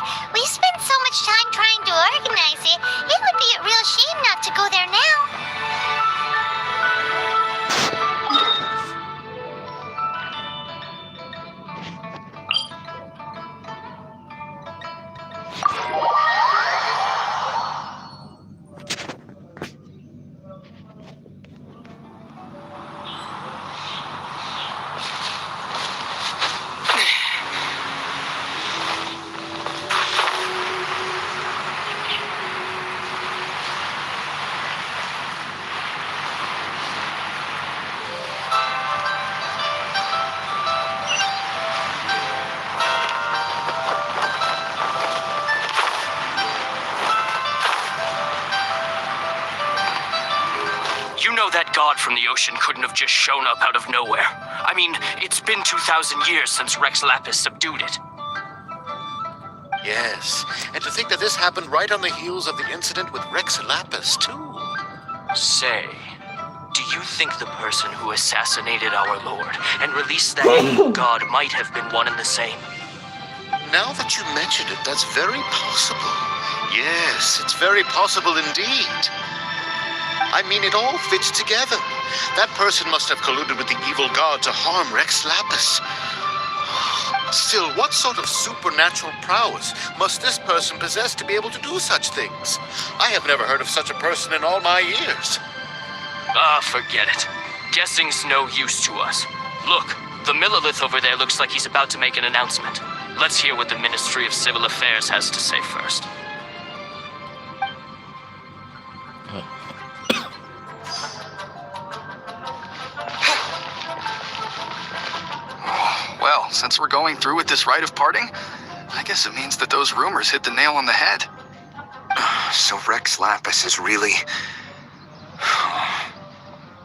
right? We spent so much time trying to organize it. It would be a real shame not to go there now. You know that god from the ocean couldn't have just shown up out of nowhere. I mean, it's been 2,000 years since Rex Lapis subdued it. Yes, and to think that this happened right on the heels of the incident with Rex Lapis, too. Say, do you think the person who assassinated our lord and released that god might have been one and the same? Now that you mention it, that's very possible. Yes, it's very possible indeed. I mean, it all fits together. That person must have colluded with the evil god to harm Rex Lapis. Still, what sort of supernatural prowess must this person possess to be able to do such things? I have never heard of such a person in all my years. Forget it. Guessing's no use to us. Look, the Millilith over there looks like he's about to make an announcement. Let's hear what the Ministry of Civil Affairs has to say first. Well, since we're going through with this rite of parting, I guess it means that those rumors hit the nail on the head. So Rex Lapis is really...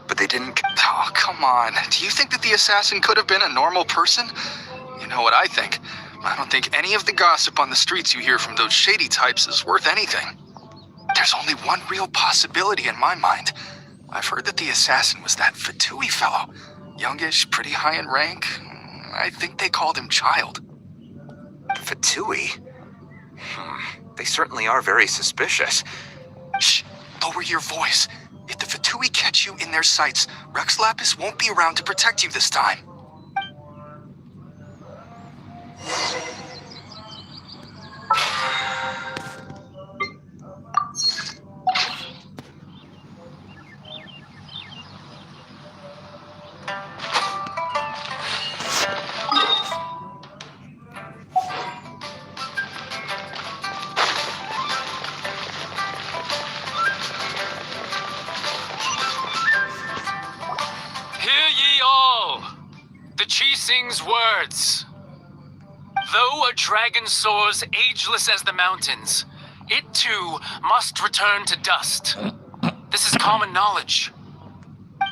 But they didn't... Oh, come on. Do you think that the assassin could have been a normal person? You know what I think? I don't think any of the gossip on the streets you hear from those shady types is worth anything. There's only one real possibility in my mind. I've heard that the assassin was that Fatui fellow. Youngish, pretty high in rank. I think they called him Child. Fatui? They certainly are very suspicious. Shh! Lower your voice. If the Fatui catch you in their sights, Rex Lapis won't be around to protect you this time. Hear ye all, the Chising's words. Though a dragon soars ageless as the mountains, it too must return to dust. This is common knowledge.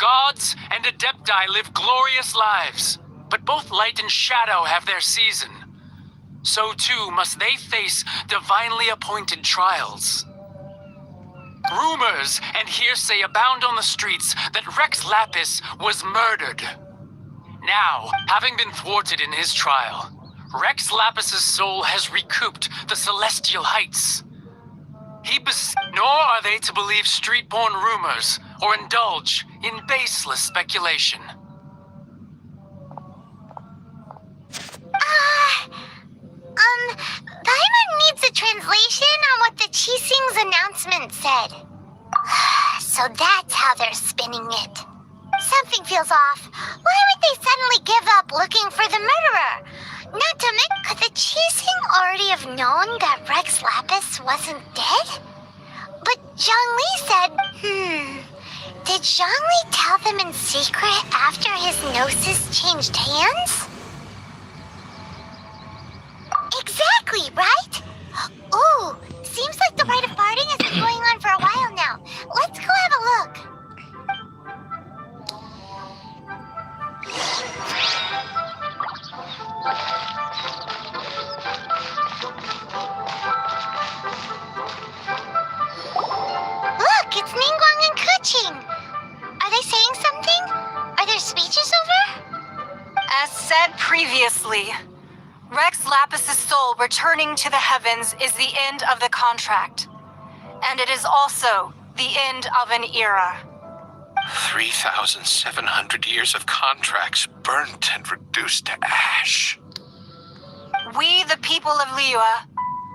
Gods and Adepti live glorious lives, but both light and shadow have their season. So too must they face divinely appointed trials. Rumors and hearsay abound on the streets that Rex Lapis was murdered. Now, having been thwarted in his trial, Rex Lapis's soul has recouped the celestial heights. Nor are they to believe street-born rumors or indulge in baseless speculation. Paimon needs a translation on what the Chising's announcement said. So that's how they're spinning it. Something feels off. Why would they suddenly give up looking for the murderer? Not to mention, could the Chising already have known that Rex Lapis wasn't dead? But Zhongli said, did Zhongli tell them in secret after his gnosis changed hands? Exactly, right? Ooh, seems like the rite of parting has been going on for a while now. Let's go have a look. Look, it's Ningguang and Kuching. Are they saying something? Are their speeches over? As said previously, Rex Lapis's soul soul returning to the heavens is the end of the contract. And it is also the end of an era. 3,700 years of contracts burnt and reduced to ash. We, the people of Liyue,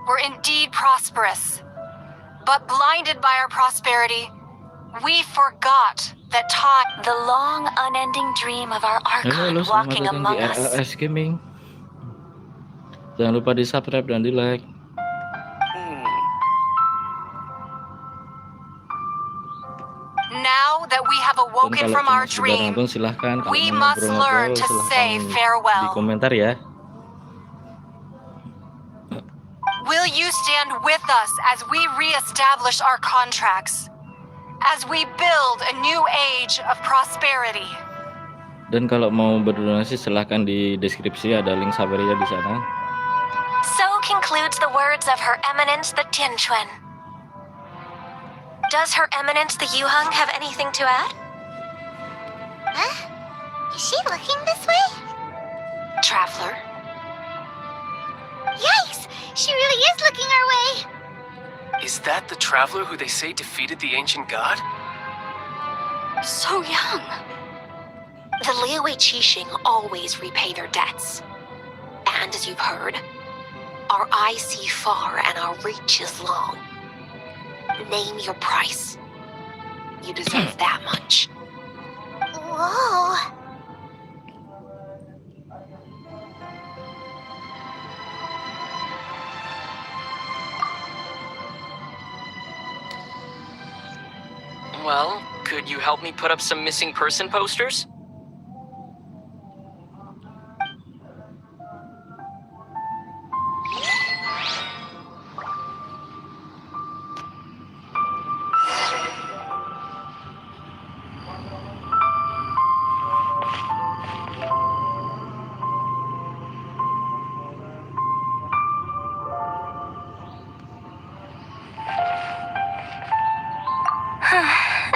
were indeed prosperous. But blinded by our prosperity, we forgot that time... The long, unending dream of our Archon Halo, walking selamat datang among di us. RLS Gaming. Jangan lupa di subscribe dan di like. Now that we have Dan awoken kalau from our cuma sekedar dream, nonton silahkan. Kalau we mau must learn ngobrol-ngobrol to silahkan say di farewell. komentar ya. Will you stand with us as we re-establish our contracts? As we build a new age of prosperity? Dan kalau mau berdonasi silahkan di deskripsi ada link Saberia di sana. So concludes the words of Her Eminence the Tianquan. Does Her Eminence the Yuheng have anything to add? Huh? Is she looking this way? Traveler? Yikes! She really is looking our way! Is that the traveler who they say defeated the ancient god? So young. The Liyue Qixing always repay their debts. And as you've heard, our eyes see far and our reach is long. Name your price. You deserve that much. Whoa! Well, could you help me put up some missing person posters?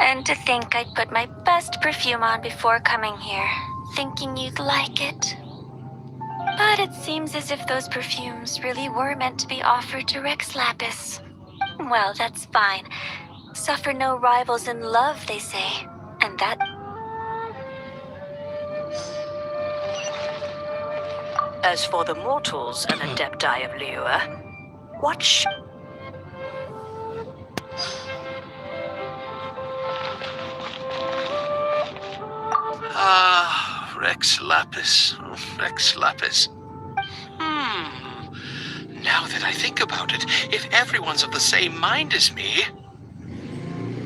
And to think I'd put my best perfume on before coming here, thinking you'd like it. But it seems as if those perfumes really were meant to be offered to Rex Lapis. Well, that's fine. Suffer no rivals in love, they say. And that... As for the mortals and adepti of Liyue, watch. Rex Lapis. Rex Lapis. Now that I think about it, if everyone's of the same mind as me,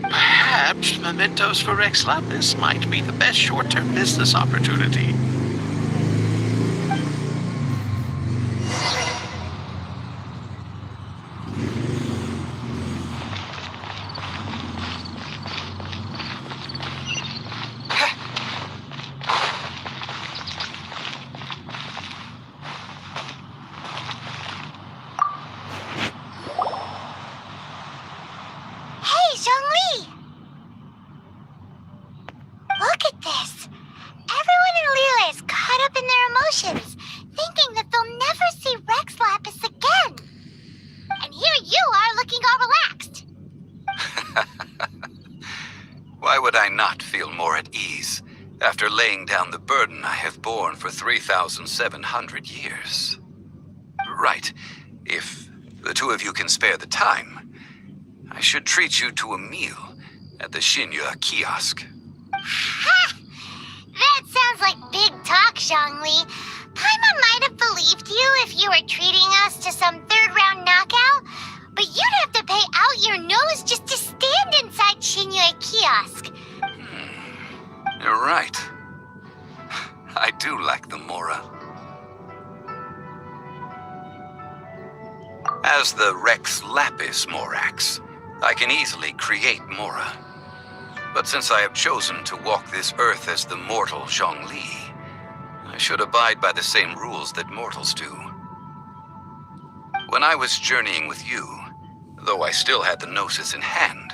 perhaps mementos for Rex Lapis might be the best short-term business opportunity. Hey, Zhongli! Look at this! Everyone in Liyue is caught up in their emotions, thinking that they'll never see Rex Lapis again. And here you are looking all relaxed. Why would I not feel more at ease after laying down the burden I have borne for 3,700 years? Right. If the two of you can spare the time, I should treat you to a meal at the Xinyue kiosk. Ha! That sounds like big talk, Zhongli. Paimon might have believed you if you were treating us to some third-round knockout, but you'd have to pay out your nose just to stand inside Xinyue kiosk. You're right. I do like the Mora. As the Rex Lapis Morax, I can easily create Mora. But since I have chosen to walk this earth as the mortal Zhongli, I should abide by the same rules that mortals do. When I was journeying with you, though I still had the Gnosis in hand,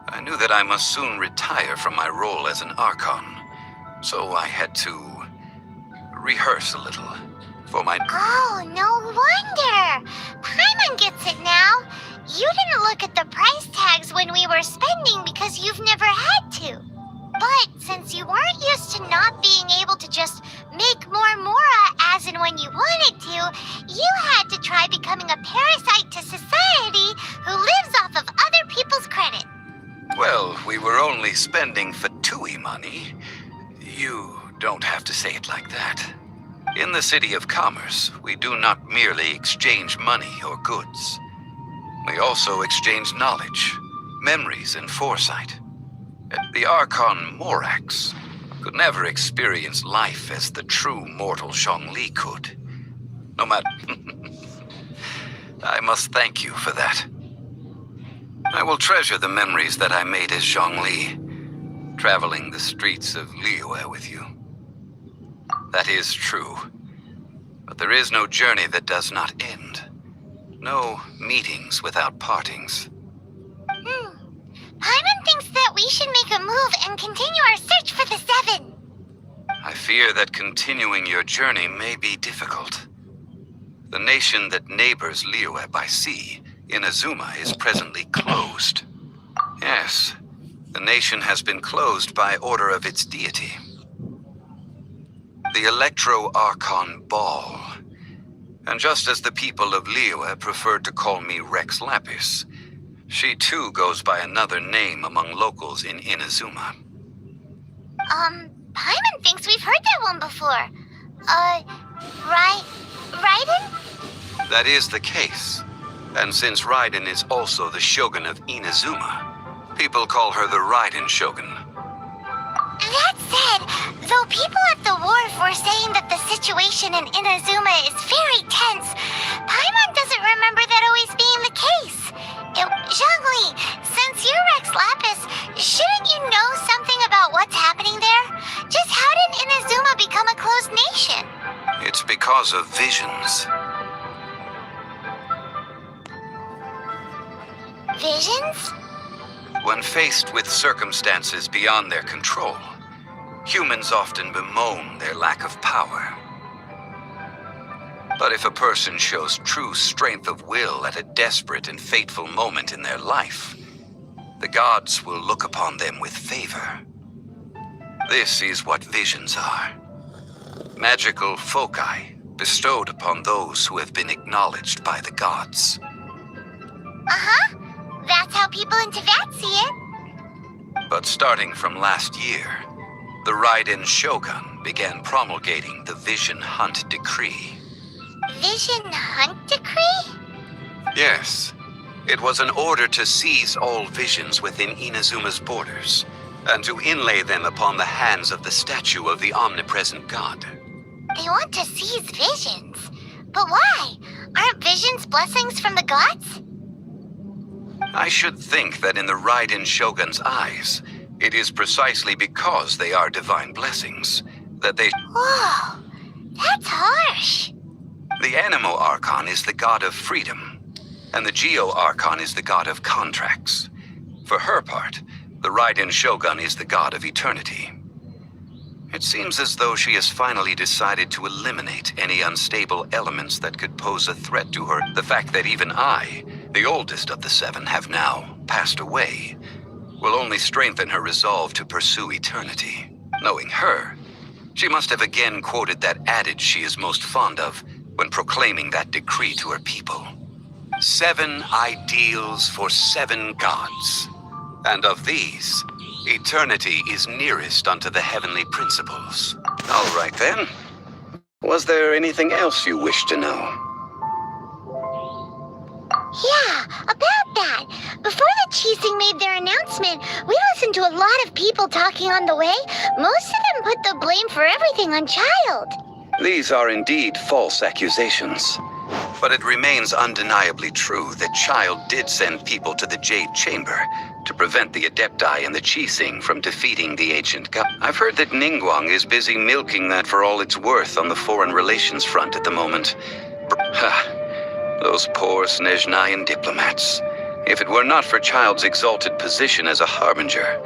I knew that I must soon retire from my role as an Archon, so I had to rehearse a little, for my... Oh, no wonder. Paimon gets it now. You didn't look at the price tags when we were spending because you've never had to. But since you weren't used to not being able to just make more Mora as and when you wanted to, you had to try becoming a parasite to society who lives off of other people's credit. Well, we were only spending Fatui money. You don't have to say it like that. In the City of Commerce, we do not merely exchange money or goods. We also exchange knowledge, memories, and foresight. The Archon Morax could never experience life as the true mortal Zhongli could. No matter... I must thank you for that. I will treasure the memories that I made as Zhongli, traveling the streets of Liyue with you. That is true. But there is no journey that does not end. No meetings without partings. Paimon thinks that we should make a move and continue our search for the Seven. I fear that continuing your journey may be difficult. The nation that neighbors Liyue by sea, Inazuma, is presently closed. Yes, the nation has been closed by order of its deity. The Electro-Archon Ball. And just as the people of Liyue preferred to call me Rex Lapis, she too goes by another name among locals in Inazuma. Paimon thinks we've heard that one before. Raiden? That is the case. And since Raiden is also the Shogun of Inazuma, people call her the Raiden Shogun. That said, though people at the wharf were saying that the situation in Inazuma is very tense, Paimon doesn't remember that always being the case. Zhongli, since you're Rex Lapis, shouldn't you know something about what's happening there? Just how did Inazuma become a closed nation? It's because of visions. Visions? When faced with circumstances beyond their control, humans often bemoan their lack of power. But if a person shows true strength of will at a desperate and fateful moment in their life, the gods will look upon them with favor. This is what visions are. Magical foci bestowed upon those who have been acknowledged by the gods. Uh-huh. That's how people in Teyvat see it. But starting from last year, the Raiden Shogun began promulgating the Vision Hunt Decree. Vision Hunt Decree? Yes. It was an order to seize all visions within Inazuma's borders, and to inlay them upon the hands of the statue of the omnipresent god. They want to seize visions. But why? Aren't visions blessings from the gods? I should think that in the Raiden Shogun's eyes, it is precisely because they are divine blessings that they... Whoa, that's harsh. The Animo Archon is the god of freedom, and the Geo Archon is the god of contracts. For her part, the Raiden Shogun is the god of eternity. It seems as though she has finally decided to eliminate any unstable elements that could pose a threat to her. The fact that even I, the oldest of the seven, have now passed away, will only strengthen her resolve to pursue eternity. Knowing her, she must have again quoted that adage she is most fond of when proclaiming that decree to her people. 7 ideals for 7 gods. And of these, eternity is nearest unto the heavenly principles. All right then. Was there anything else you wish to know? Yeah, about that. Before the Qixing made their announcement, we listened to a lot of people talking on the way. Most of them put the blame for everything on Child. These are indeed false accusations. But it remains undeniably true that Child did send people to the Jade Chamber to prevent the Adepti and the Qixing from defeating the ancient god. I've heard that Ningguang is busy milking that for all it's worth on the foreign relations front at the moment. Those poor Snezhnayan diplomats. If it were not for Child's exalted position as a harbinger.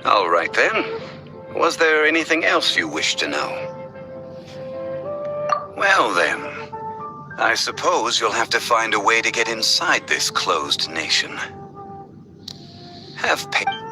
All right then. Was there anything else you wished to know? Well then, I suppose you'll have to find a way to get inside this closed nation. Have patience.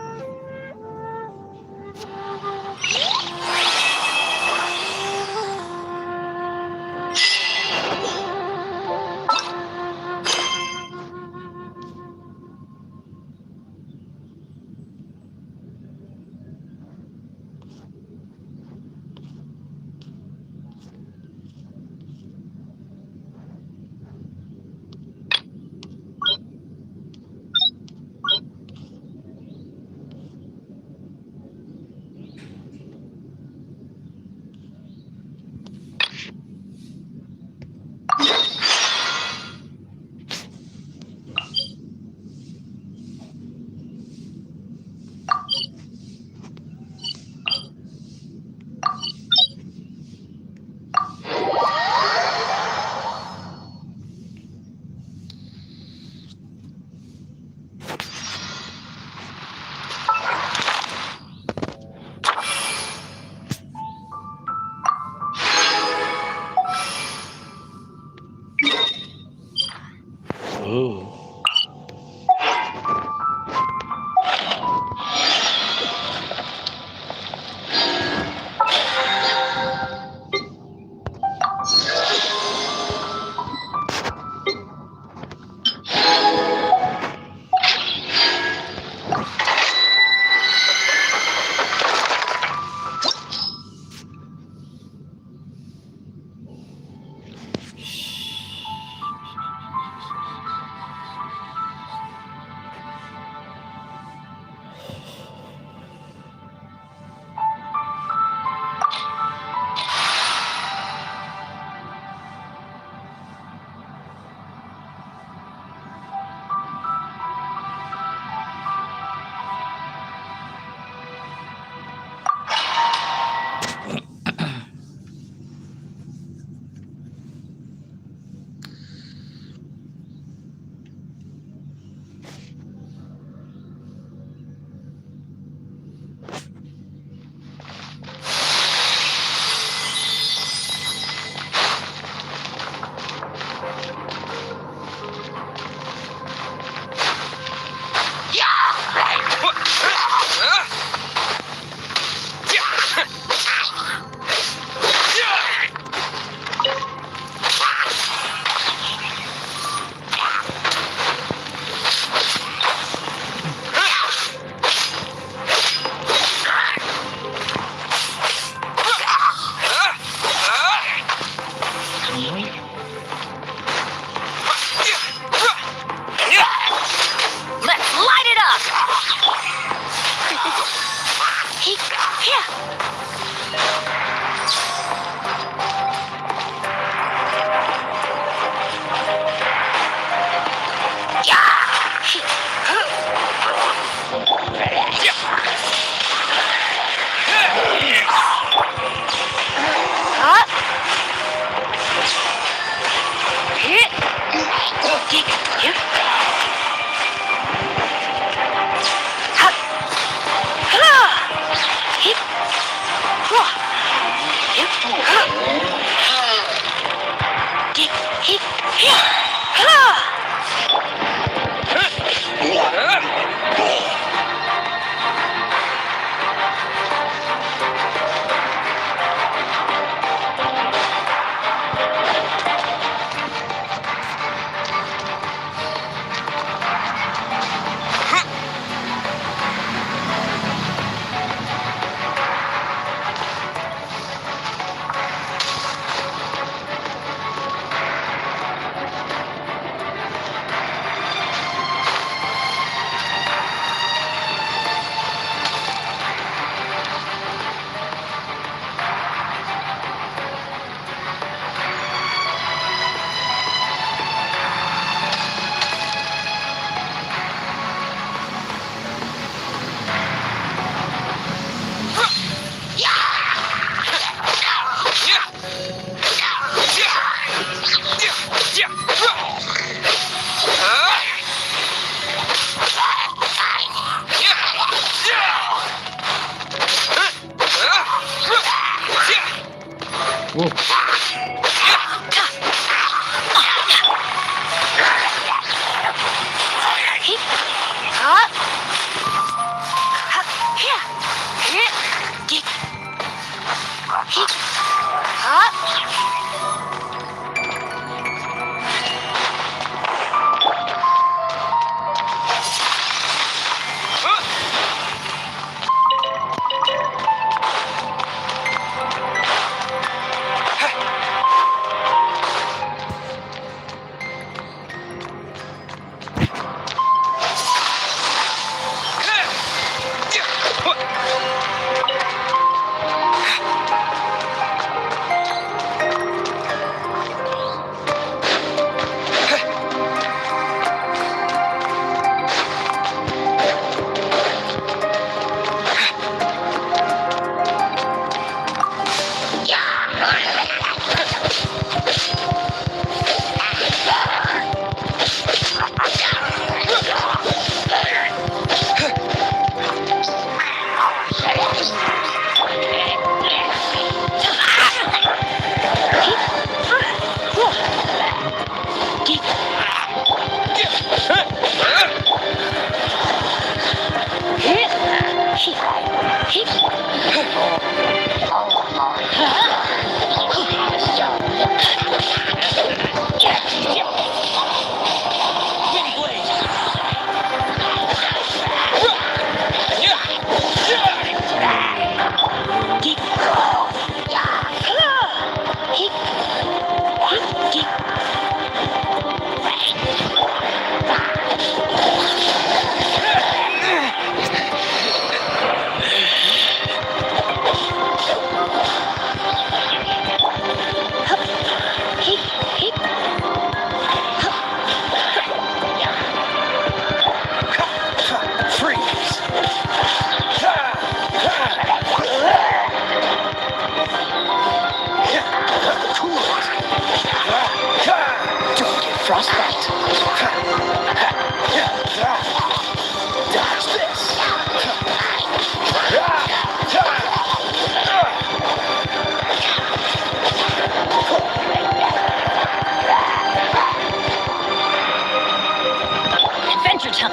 Adventure time.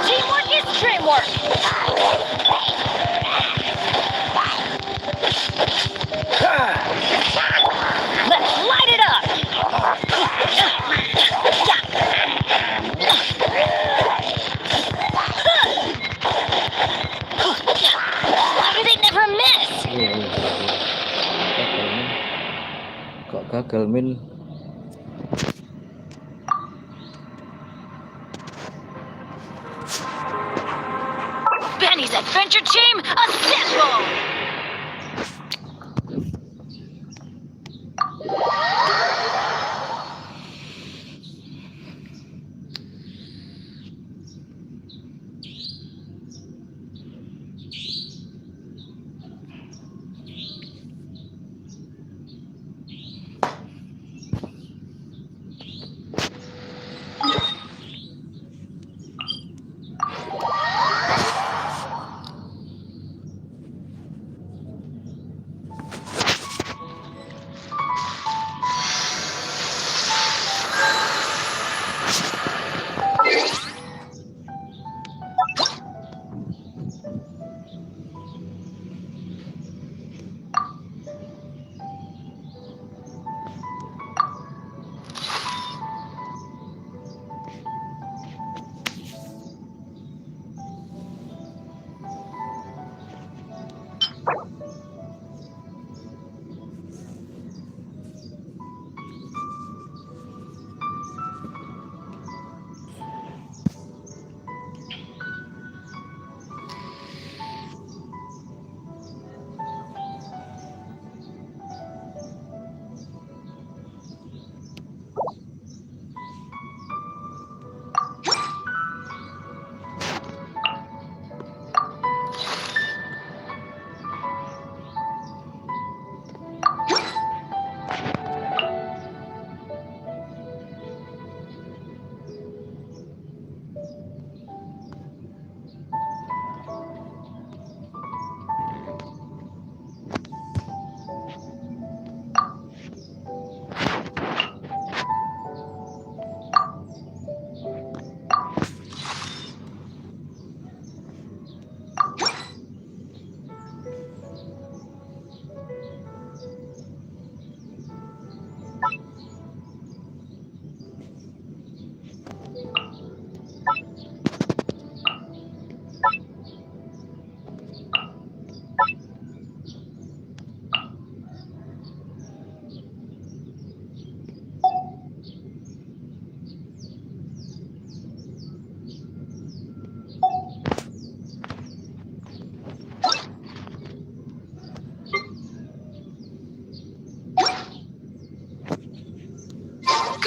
Teamwork is dreamwork. Let's light it up. Why do they never miss? Kok gagal Min? Benny's adventure team, assemble!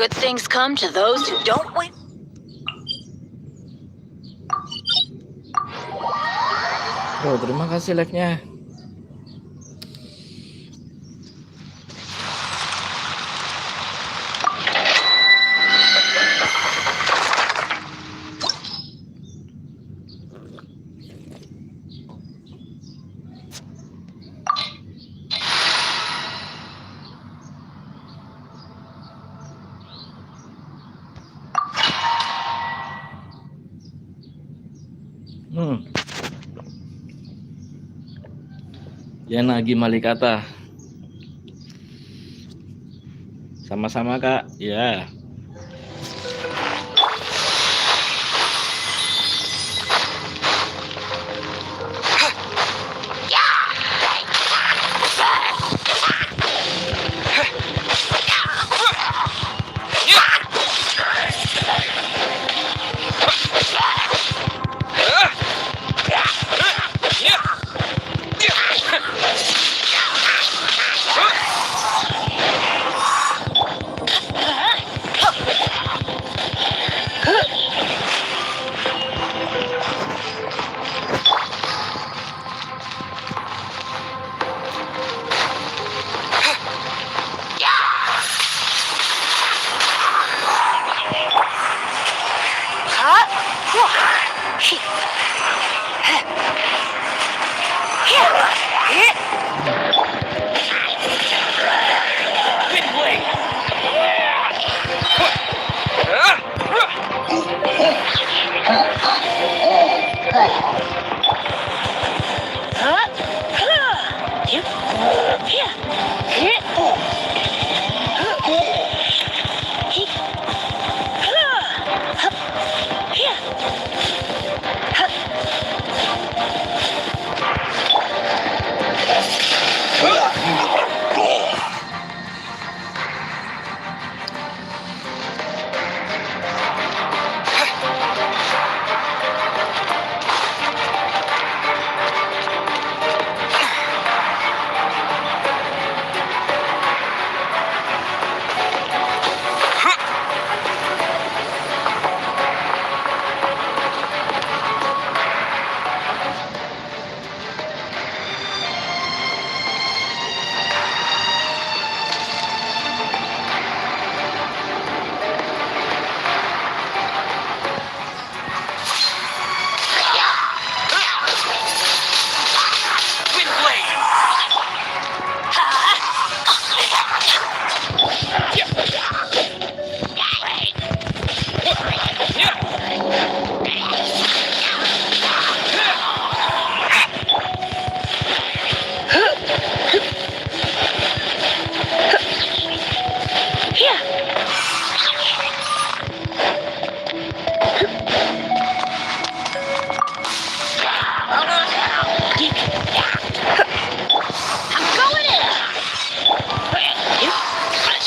Good things come to those who don't wait. Oh, terima kasih like-nya. Yanagi Malikata. Sama-sama Kak. Ya.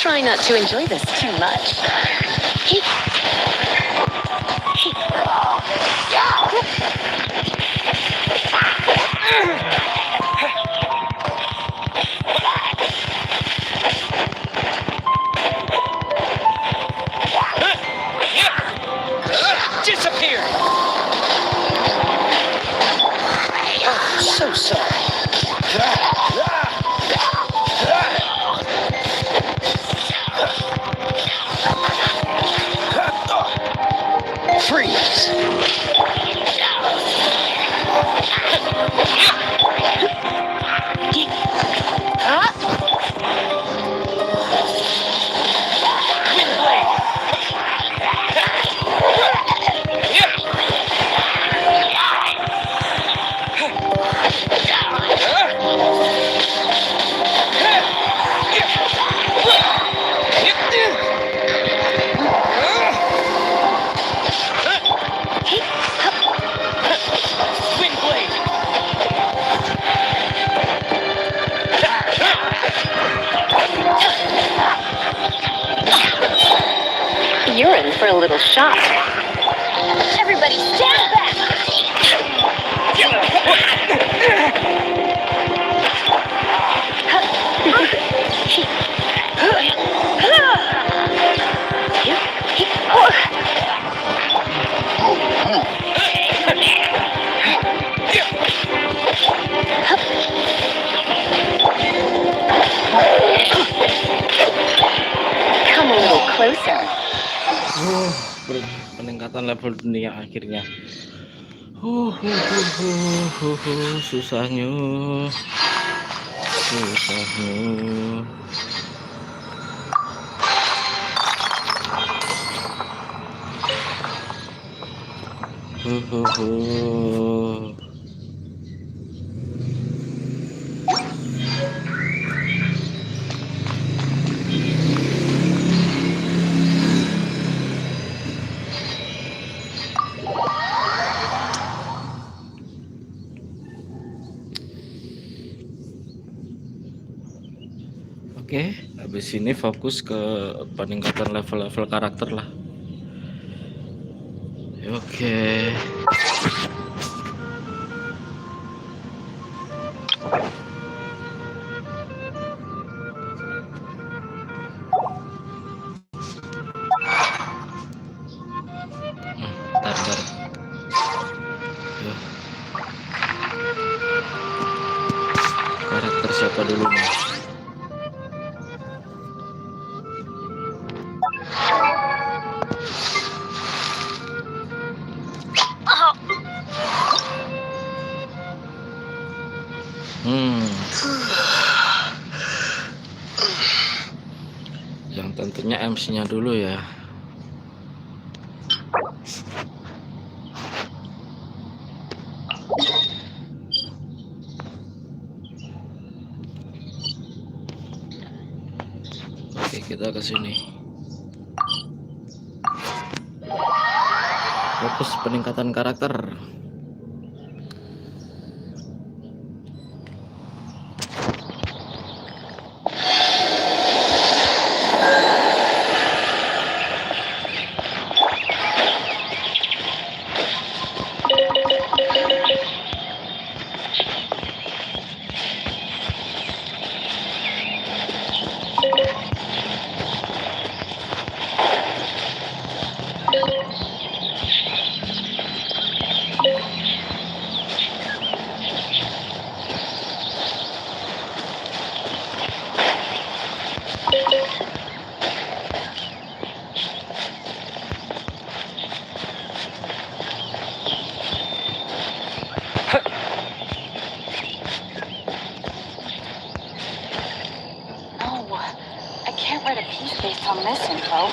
Try not to enjoy this too much. Disappear! Oh, so sorry. Freeze! You're in for a little shock. Everybody stand back! Come a little closer. Peningkatan level dunia akhirnya. Susahnya. Oke, habis ini fokus ke peningkatan level-level karakter lah. Oke. Bentar. Yo. Karakter siapa dulu nih? Yang tentunya MC-nya dulu ya. Oke, kita ke sini. Fokus peningkatan karakter. Based on this info.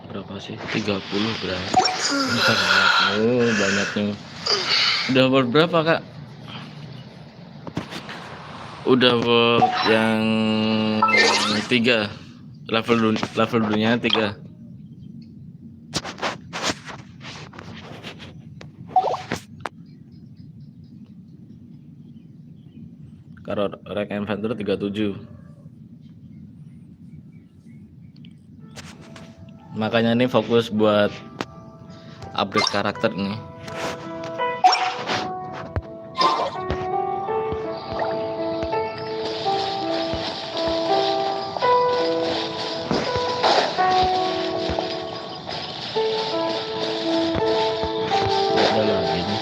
Berapa sih? 30 berarti. Banyaknya. Udah world berapa, Kak? Udah world yang 3. Level dunia 3. Kalau rank adventure 37. Makanya ini fokus buat upgrade karakter nih. ada lagi nih.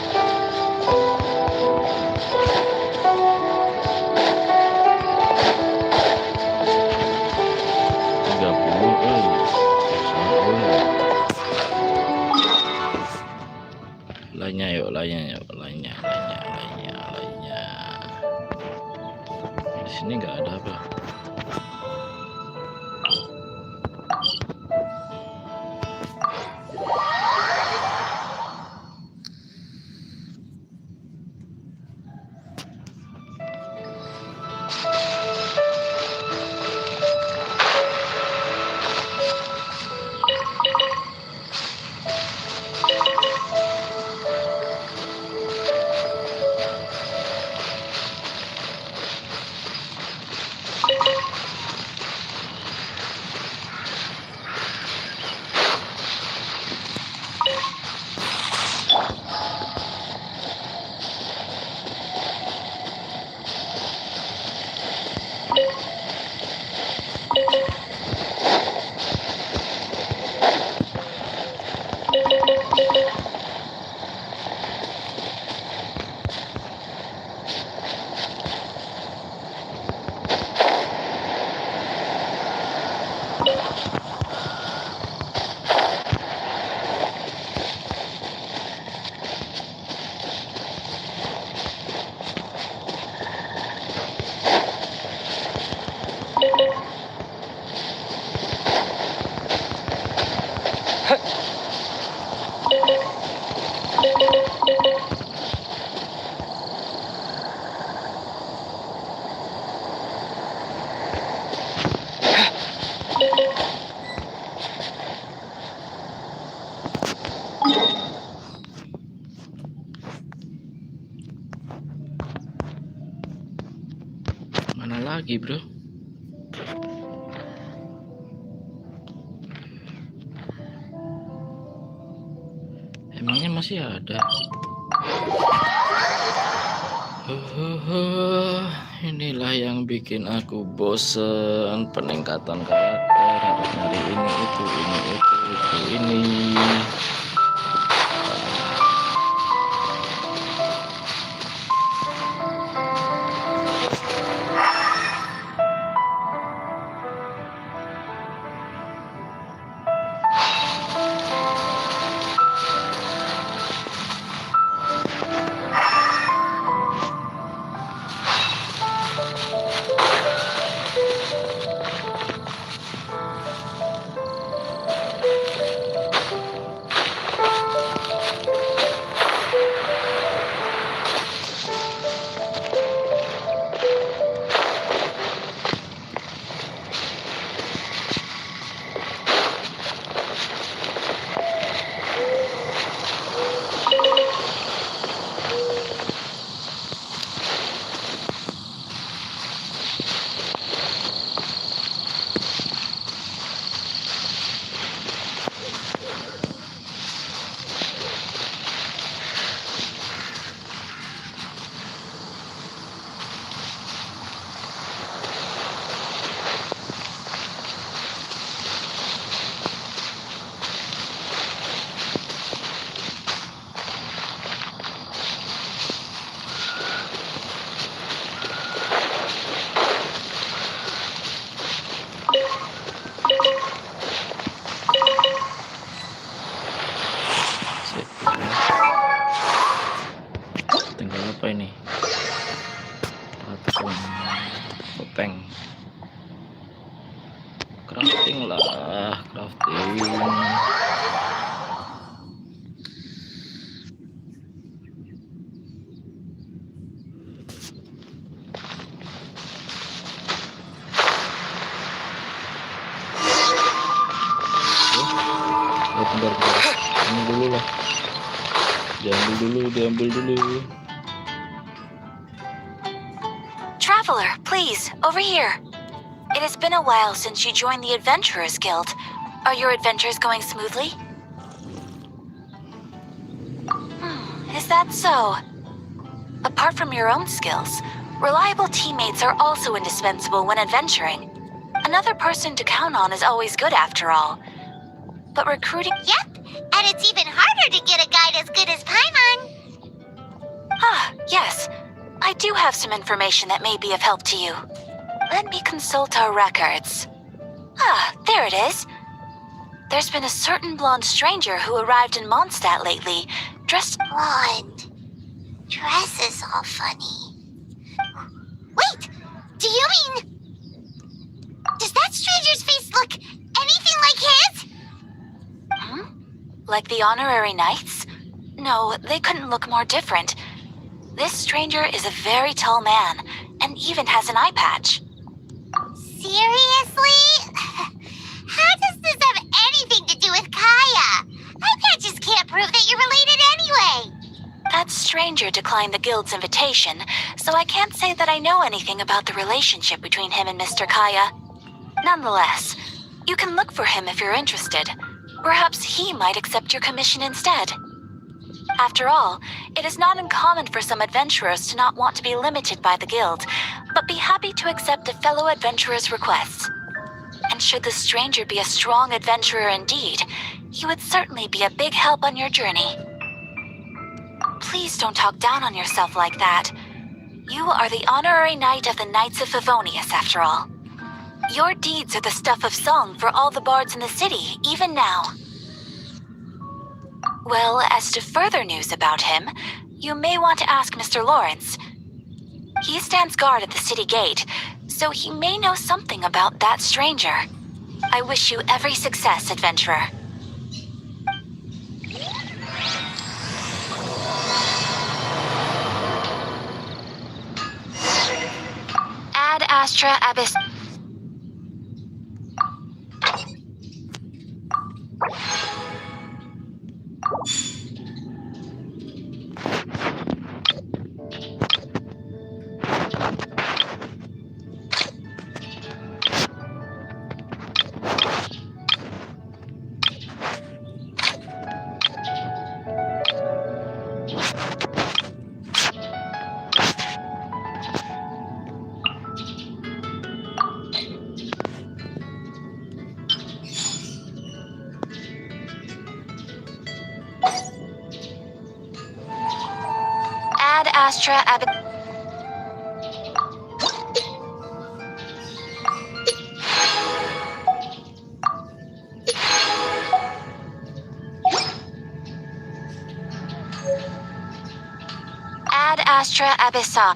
Lainnya. Di sini nggak ada apa. Mana lagi, bro? Emangnya masih ada? Inilah yang bikin aku bosen. Peningkatan karakter harus nyari ini itu. Tinggal apa ini? Topeng. Crafting lah, crafting. Bentar. Ini dulu lah. Diambil dulu. Traveler, please, over here. It has been a while since you joined the Adventurers Guild. Are your adventures going smoothly? Is that so? Apart from your own skills, reliable teammates are also indispensable when adventuring. Another person to count on is always good after all. But recruiting... Yep, and it's even harder to get a guide as good as Paimon. I do have some information that may be of help to you. Let me consult our records. Ah, there it is. There's been a certain blonde stranger who arrived in Mondstadt lately, dressed... Blonde. Dress is all funny. Wait! Do you mean... Does that stranger's face look anything like his? Like the honorary knights? No, they couldn't look more different. This stranger is a very tall man, and even has an eye patch. Seriously? How does this have anything to do with Kaya? Eye patches can't prove that you're related anyway. That stranger declined the guild's invitation, so I can't say that I know anything about the relationship between him and Mr. Kaya. Nonetheless, you can look for him if you're interested. Perhaps he might accept your commission instead. After all, it is not uncommon for some adventurers to not want to be limited by the guild, but be happy to accept a fellow adventurer's requests. And should the stranger be a strong adventurer indeed, he would certainly be a big help on your journey. Please don't talk down on yourself like that. You are the honorary knight of the Knights of Favonius, after all. Your deeds are the stuff of song for all the bards in the city, even now. Well, as to further news about him, you may want to ask Mr. Lawrence. He stands guard at the city gate, so he may know something about that stranger. I wish you every success, adventurer. Ad Astra Abyss. Ad Astra Abyss. Ad Astra Abyssa.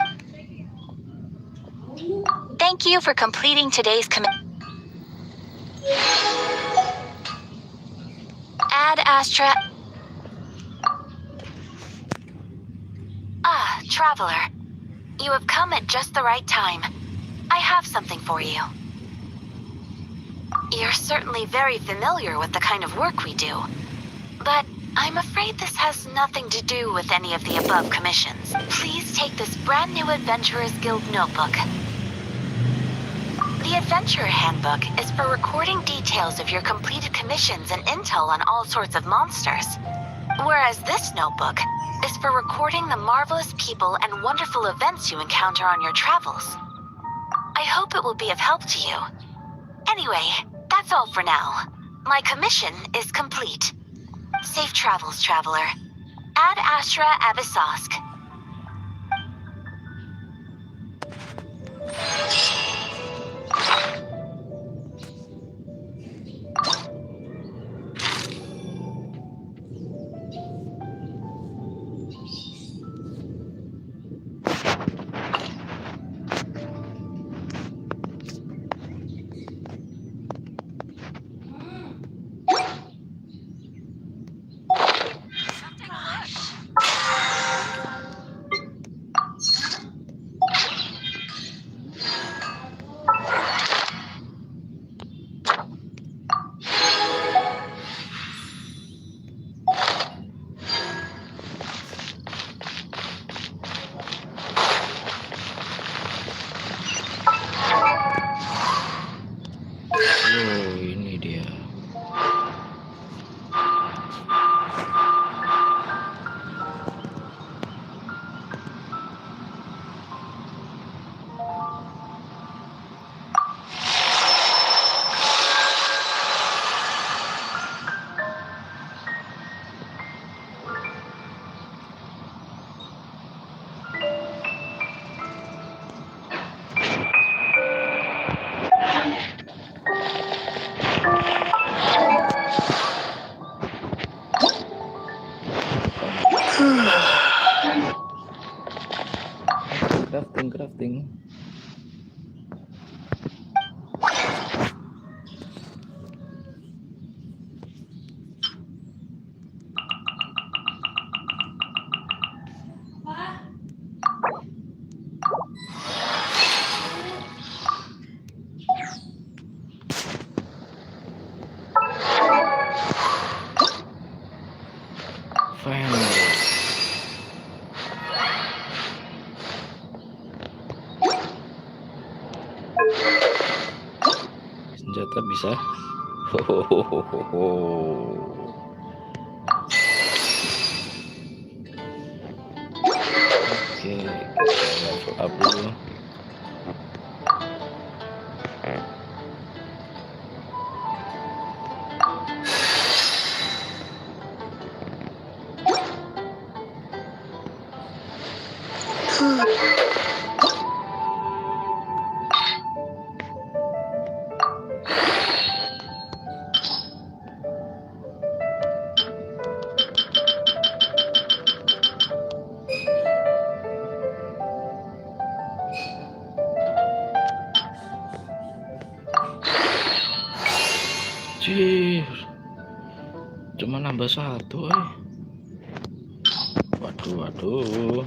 Thank you for completing today's Ad Astra. Ah, traveler. You have come at just the right time. I have something for you. You're certainly very familiar with the kind of work we do, but I'm afraid this has nothing to do with any of the above commissions. Please take this brand new Adventurers Guild notebook. The Adventurer Handbook is for recording details of your completed commissions and intel on all sorts of monsters, whereas this notebook is for recording the marvelous people and wonderful events you encounter on your travels. I hope it will be of help to you. Anyway, that's all for now. My commission is complete. Safe travels, traveler. Ad Astra Abyssosk. Crafting. Senjata bisa. Oke, kita level up dulu. Cih, cuma nambah 1 Waduh.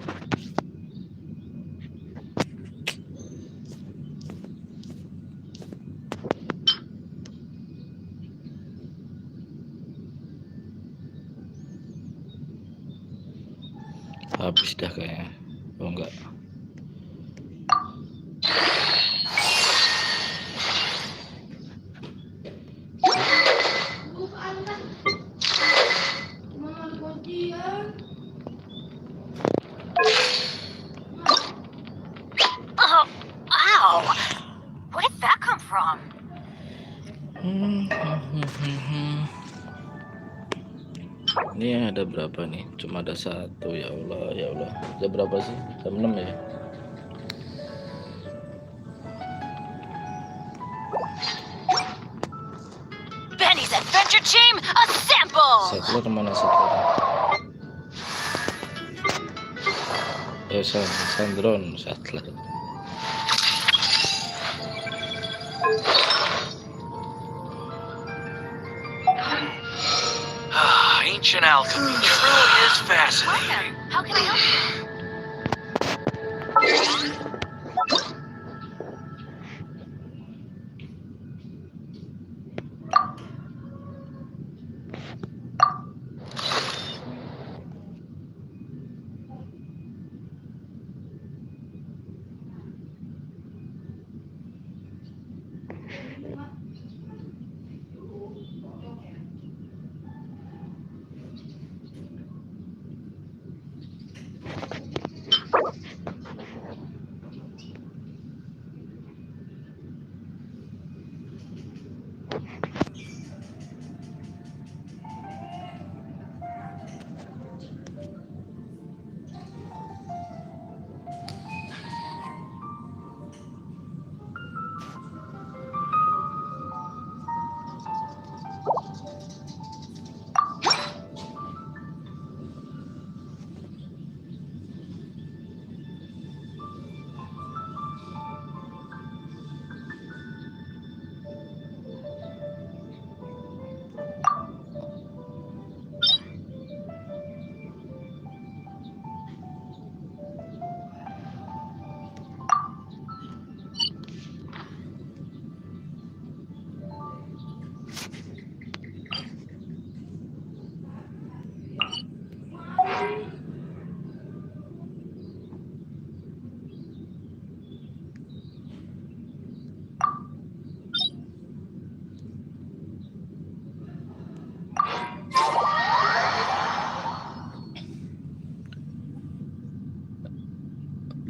Habis dah kayaknya. Oh enggak. Oh, ow! Where did that come from? Ini ada berapa nih? Cuma ada 1, ya Allah. Ada berapa sih? Ada 6 ya? Benny's Adventure Team, assemble! Satu kemana satu? Sandron Sattler. Ancient alchemy truly is fascinating. How can I help you?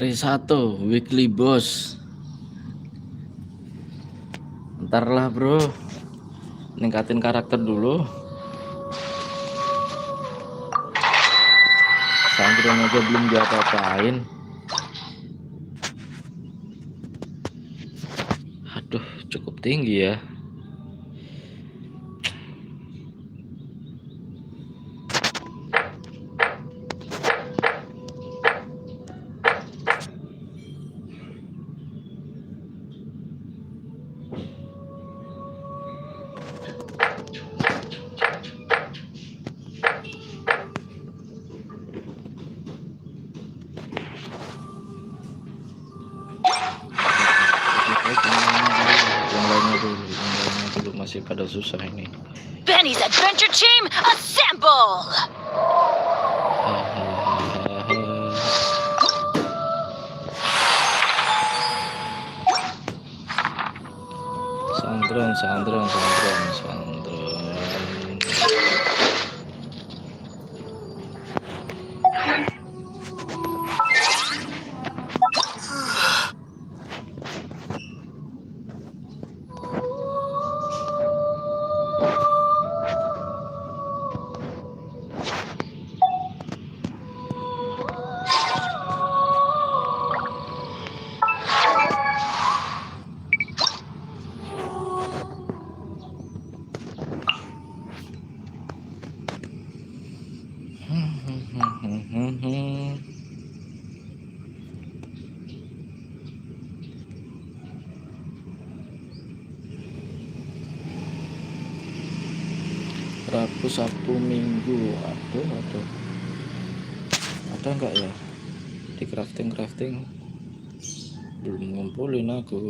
Risato weekly boss. Ntar lah bro, ningkatin karakter dulu. Sandron aja belum diapa-apain. Aduh, cukup tinggi ya. masih pada susah ini. Benny's Adventure Team, assemble! Sandron. Rabu, Sabtu, Minggu. Aduh. Ada nggak ya di crafting? Belum ngumpulin aku.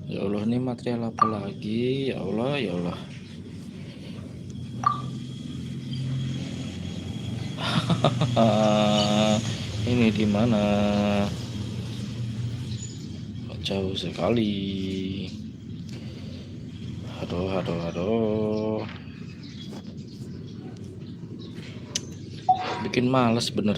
Ya Allah, ini material apa lagi? Ya Allah. Ini di mana? Jauh sekali. Aduh. Bikin males bener.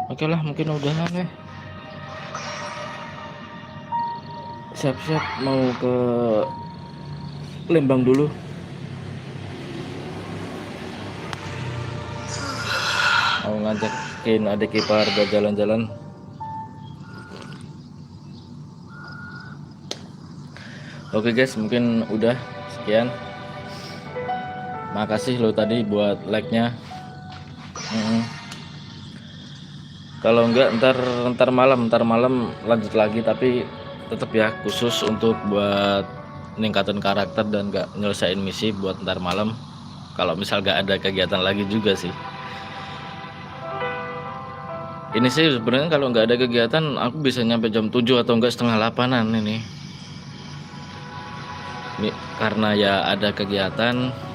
Oke lah, mungkin udahan ya. Siap-siap mau ke Lembang dulu. Mau ngajakin adik ipar jalan-jalan. Oke guys, mungkin udah sekian. Makasih lo tadi buat like-nya. Kalau enggak ntar malam lanjut lagi, tapi tetap ya khusus untuk buat ningkatin karakter dan enggak nyelesain misi buat ntar malam. Kalau misal enggak ada kegiatan lagi juga sih. Ini sih sebenarnya kalau nggak ada kegiatan aku bisa nyampe jam 7 atau enggak setengah 8-an ini. Ini karena ya ada kegiatan.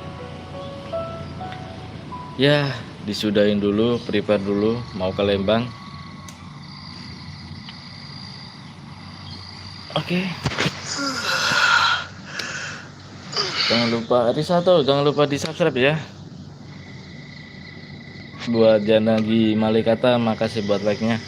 Ya, disudahin dulu, prepare dulu mau ke Lembang. Oke. Jangan lupa jangan lupa di-subscribe ya. Buat Janagi Malikata, makasih buat like-nya.